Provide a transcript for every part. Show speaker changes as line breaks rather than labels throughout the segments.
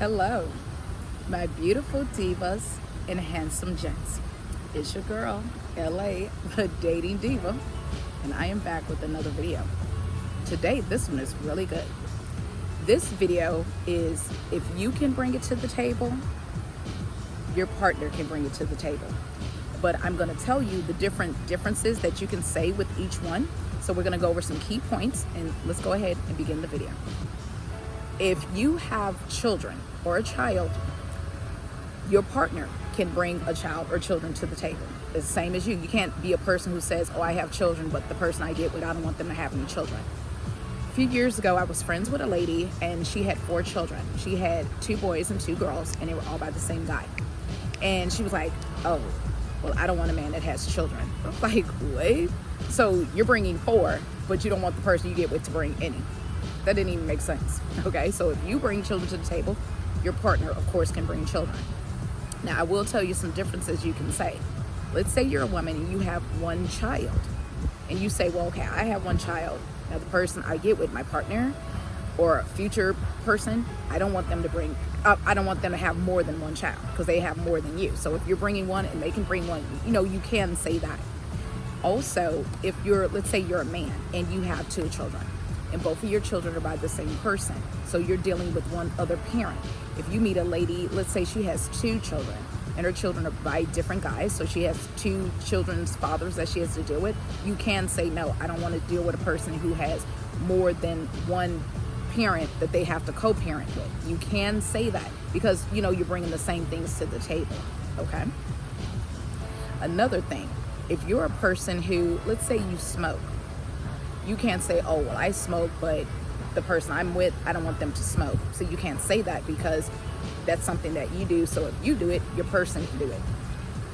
Hello, my beautiful divas and handsome gents. It's your girl, LA, the dating diva, and I am back with another video. Today, this one is really good. This video is if you can bring it to the table, your partner can bring it to the table. But I'm going to tell you the differences that you can say with each one. So we're going to go over some key points, and let's go ahead and begin the video. If you have children or a child, your partner can bring a child or children to the table. It's the same as you. You can't be a person who says, oh, I have children, but the person I get with, I don't want them to have any children. A few years ago, I was friends with a lady, and she had 4 children. She had 2 boys and 2 girls, and they were all by the same guy. And she was like, oh, well, I don't want a man that has children. I was like, what? So you're bringing 4, but you don't want the person you get with to bring any. That didn't even make sense. Okay, so if you bring children to the table, your partner, of course, can bring children. Now, I will tell you some differences you can say. Let's say you're a woman and you have 1 child, and you say, well, okay, I have 1 child. Now, the person I get with, my partner or a future person, I don't want them to bring up, I don't want them to have more than 1 child because they have more than you. So if you're bringing 1 and they can bring 1, you can say that. Also, if let's say you're a man and you have 2 children, and both of your children are by the same person, so you're dealing with one other parent. If you meet a lady, let's say she has 2 children, and her children are by different guys, so she has 2 children's fathers that she has to deal with, you can say, no, I don't want to deal with a person who has more than 1 parent that they have to co-parent with. You can say that because, you're bringing the same things to the table, okay? Another thing, if you're a person who, let's say you smoke, you can't say, oh, well, I smoke, but the person I'm with, I don't want them to smoke. So you can't say that because that's something that you do. So if you do it, your person can do it.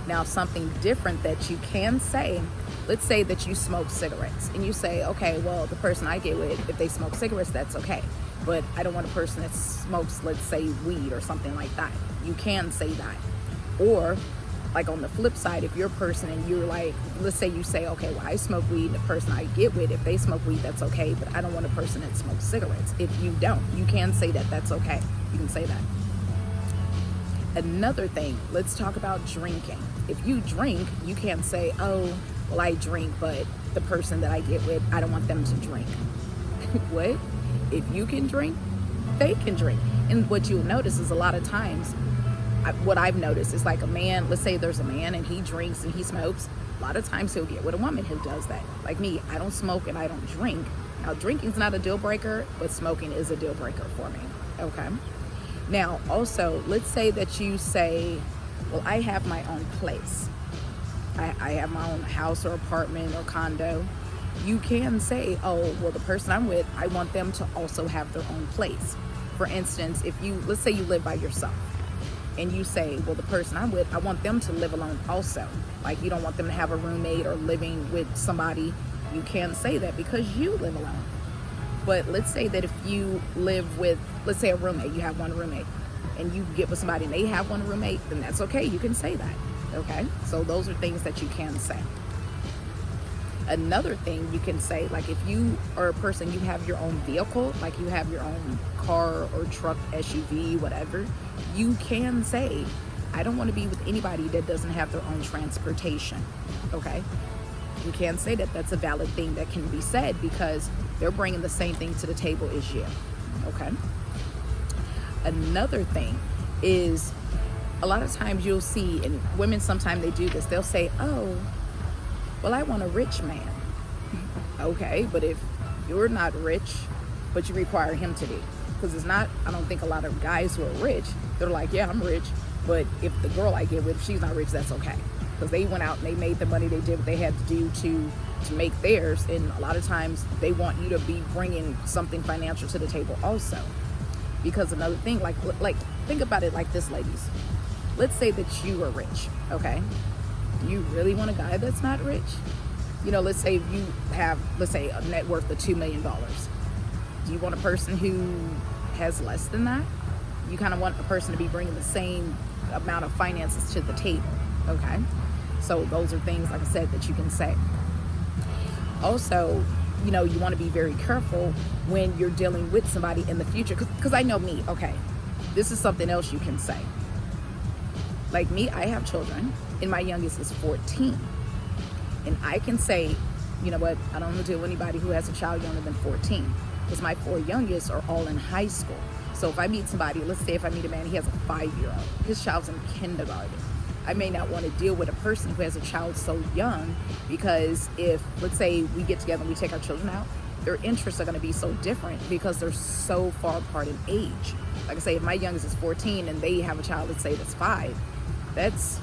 Now, something different that you can say, let's say that you smoke cigarettes and you say, okay, well, the person I get with, if they smoke cigarettes, that's okay. But I don't want a person that smokes, let's say, weed or something like that. You can say that. Or like on the flip side, if you're a person and you're like, let's say you say, okay, well, I smoke weed, the person I get with, if they smoke weed, that's okay, but I don't want a person that smokes cigarettes. If you don't, you can say that that's okay. You can say that. Another thing, let's talk about drinking. If you drink, you can't say, oh, well, I drink, but the person that I get with, I don't want them to drink. What? If you can drink, they can drink. And what you'll notice is a lot of times, what I've noticed is like a man, let's say there's a man and he drinks and he smokes, a lot of times he'll get with a woman who does that. Like me, I don't smoke and I don't drink. Now, drinking's not a deal breaker, but smoking is a deal breaker for me, okay? Now, also, let's say that you say, well, I have my own place. I have my own house or apartment or condo. You can say, oh, well, the person I'm with, I want them to also have their own place. For instance, let's say you live by yourself, and you say, well, the person I'm with, I want them to live alone also. Like, you don't want them to have a roommate or living with somebody. You can say that because you live alone. But let's say that if you live with, let's say a roommate, you have 1 roommate, and you get with somebody and they have 1 roommate, then that's okay. You can say that, okay? So those are things that you can say. Another thing you can say, like if you are a person, you have your own vehicle, like you have your own car or truck, SUV, whatever, you can say, I don't want to be with anybody that doesn't have their own transportation, okay? You can say that. That's a valid thing that can be said because they're bringing the same thing to the table as you, okay? Another thing is a lot of times you'll see, and women sometimes they do this, they'll say, oh, well, I want a rich man. Okay, but if you're not rich, but you require him to be, because it's not, I don't think a lot of guys who are rich, they're like, yeah, I'm rich, but if the girl I get with, if she's not rich, that's okay. Because they went out and they made the money, they did what they had to do to make theirs, and a lot of times they want you to be bringing something financial to the table also. Because another thing, like think about it like this, ladies. Let's say that you are rich, okay? Do you really want a guy that's not rich? Let's say you have, let's say, a net worth of $2 million. Do you want a person who has less than that? You kind of want a person to be bringing the same amount of finances to the table, okay? So those are things, like I said, that you can say. Also, you know, you want to be very careful when you're dealing with somebody in the future. Because I know me, okay, this is something else you can say. Like me, I have children, and my youngest is 14. And I can say, you know what, I don't want to deal with anybody who has a child younger than 14, because my 4 youngest are all in high school. So if I meet somebody, let's say if I meet a man, he has a 5-year-old, his child's in kindergarten. I may not want to deal with a person who has a child so young, because if, let's say we get together and we take our children out, their interests are going to be so different because they're so far apart in age. Like I say, if my youngest is 14 and they have a child, let's say that's 5, that's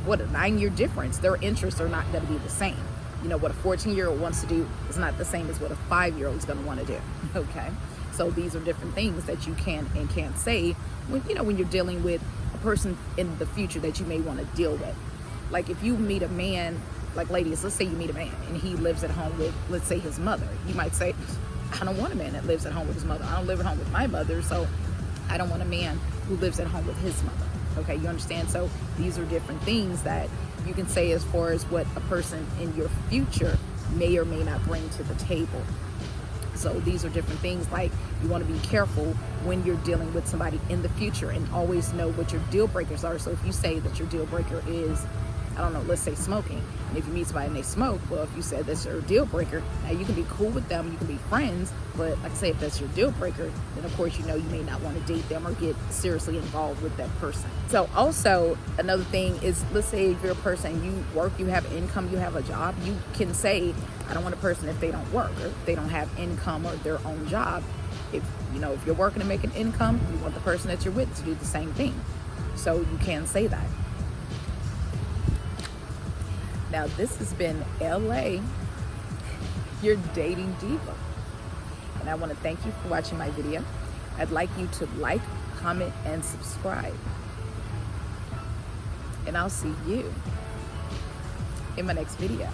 what, a 9-year difference. Their interests are not going to be the same. You know, what a 14-year-old wants to do is not the same as what a 5-year-old is going to want to do. Okay, so these are different things that you can and can't say when, you know, when you're dealing with a person in the future that you may want to deal with. Like if you meet a man, like ladies, let's say you meet a man and he lives at home with, let's say, his mother. You might say, I don't want a man that lives at home with his mother. I don't live at home with my mother, so I don't want a man who lives at home with his mother. Okay, you understand? So these are different things that you can say as far as what a person in your future may or may not bring to the table. So these are different things. Like, you want to be careful when you're dealing with somebody in the future, and always know what your deal breakers are. So if you say that your deal breaker is, I don't know, let's say smoking, and if you meet somebody and they smoke, well, if you said that's your deal breaker, now you can be cool with them, you can be friends, but like I say, if that's your deal breaker, then of course, you know, you may not want to date them or get seriously involved with that person. So also another thing is, let's say if you're a person, you work, you have income, you have a job, you can say, I don't want a person if they don't work, or if they don't have income or their own job. If, you know, if you're working and making income, you want the person that you're with to do the same thing. So you can say that. Now, this has been LA, your dating diva. And I want to thank you for watching my video. I'd like you to like, comment, and subscribe. And I'll see you in my next video.